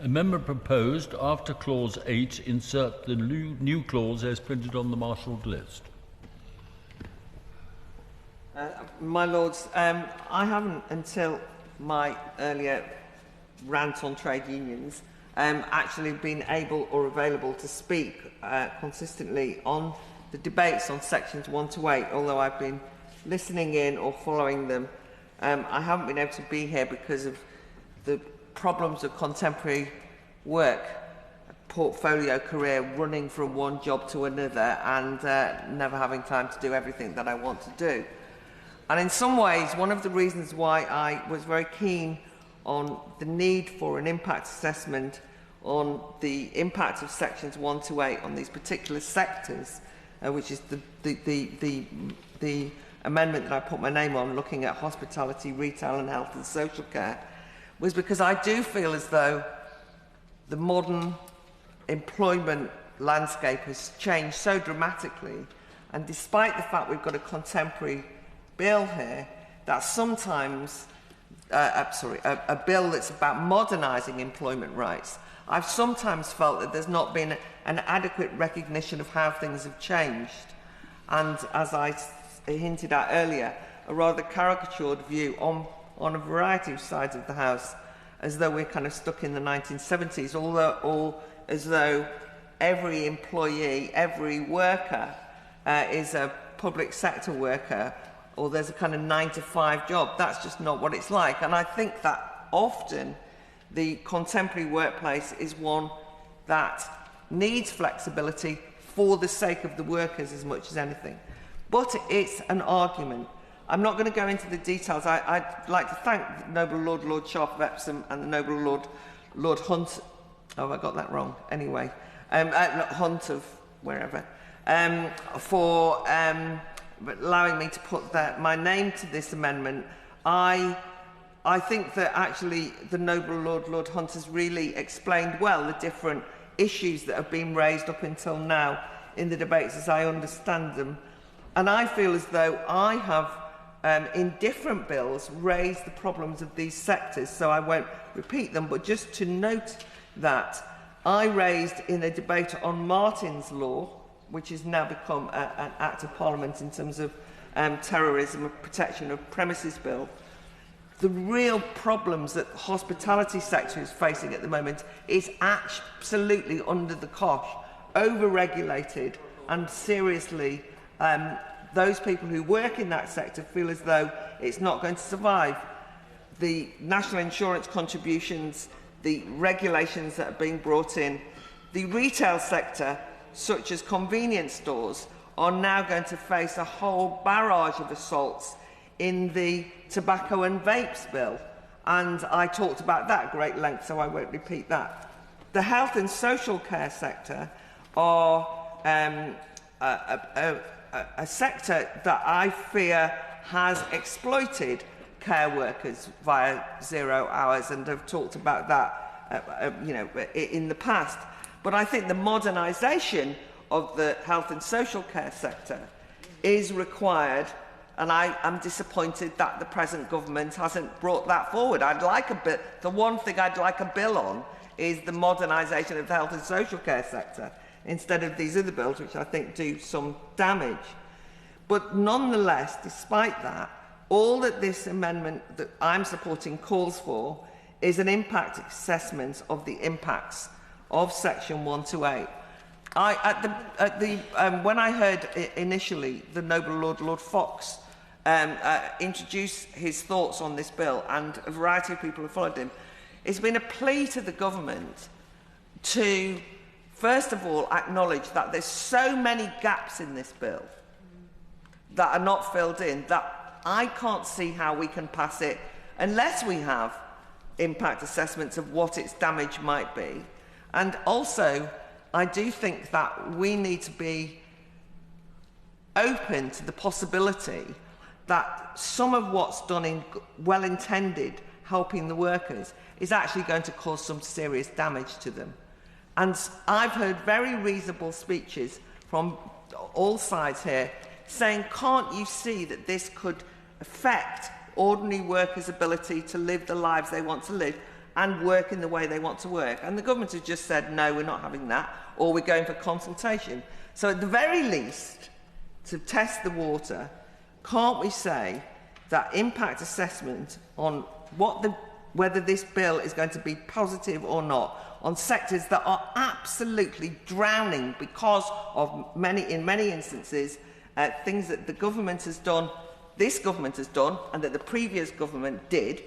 Amendment proposed after clause 8, insert the new clause as printed on the marshalled list. My Lords, I haven't, until my earlier rant on trade unions, actually been able or available to speak consistently on the debates on sections 1 to 8, although I've been listening in or following them. I haven't been able to be here because of the problems of contemporary work, portfolio career, running from one job to another and never having time to do everything that I want to do. And in some ways, one of the reasons why I was very keen on the need for an impact assessment on the impact of sections 1 to 8 on these particular sectors, which is the amendment that I put my name on, looking at hospitality, retail and health and social care, was because I do feel as though the modern employment landscape has changed so dramatically, and despite the fact we've got a contemporary bill here, that sometimes, a bill that's about modernising employment rights, I've sometimes felt that there's not been an adequate recognition of how things have changed. And as I hinted at earlier, a rather caricatured view on a variety of sides of the House, as though we're kind of stuck in the 1970s, or as though every employee, every worker is a public sector worker, or there's a kind of 9-to-5 job. That's just not what it's like. And I think that often the contemporary workplace is one that needs flexibility for the sake of the workers as much as anything. But it's an argument. I'm not going to go into the details. I'd like to thank the Noble Lord Sharp of Epsom and the Noble Lord Hunt. Oh, I got that wrong. Anyway, Hunt of wherever, for allowing me to put my name to this amendment. I think that actually the Noble Lord Hunt has really explained well the different issues that have been raised up until now in the debates as I understand them. And I feel as though I have, in different bills, raised the problems of these sectors, so I won't repeat them, but just to note that I raised in a debate on Martin's Law, which has now become an Act of Parliament in terms of terrorism and protection of premises bill, the real problems that the hospitality sector is facing at the moment is absolutely under the cosh, over-regulated, and seriously, those people who work in that sector feel as though it's not going to survive. The national insurance contributions, the regulations that are being brought in, the retail sector, such as convenience stores, are now going to face a whole barrage of assaults in the tobacco and vapes bill. And I talked about that at great length, so I won't repeat that. The health and social care sector are a sector that I fear has exploited care workers via 0 hours, and have talked about that in the past. But I think the modernisation of the health and social care sector is required, and I am disappointed that the present government hasn't brought that forward. I'd like a bit. The one thing I'd like a bill on is the modernisation of the health and social care sector, instead of these other bills, which I think do some damage. But nonetheless, despite that, all that this amendment that I'm supporting calls for is an impact assessment of the impacts of section 1 to 8. When I heard initially the Noble Lord Fox introduce his thoughts on this bill, and a variety of people have followed him, it's been a plea to the government to, first of all, acknowledge that there's so many gaps in this bill that are not filled in, that I can't see how we can pass it unless we have impact assessments of what its damage might be. And also, I do think that we need to be open to the possibility that some of what's done in well-intended helping the workers is actually going to cause some serious damage to them. And I've heard very reasonable speeches from all sides here saying, can't you see that this could affect ordinary workers' ability to live the lives they want to live? and work in the way they want to work. And the government has just said, no, we're not having that, or we're going for consultation. So at the very least, to test the water, can't we say that impact assessment on whether this bill is going to be positive or not on sectors that are absolutely drowning because of in many instances, things that the government has done, this government has done, and that the previous government did.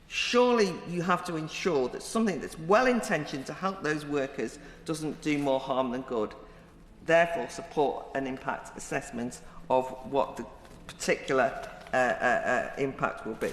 Surely you have to ensure that something that's well-intentioned to help those workers doesn't do more harm than good. Therefore, support an impact assessment of what the particular impact will be.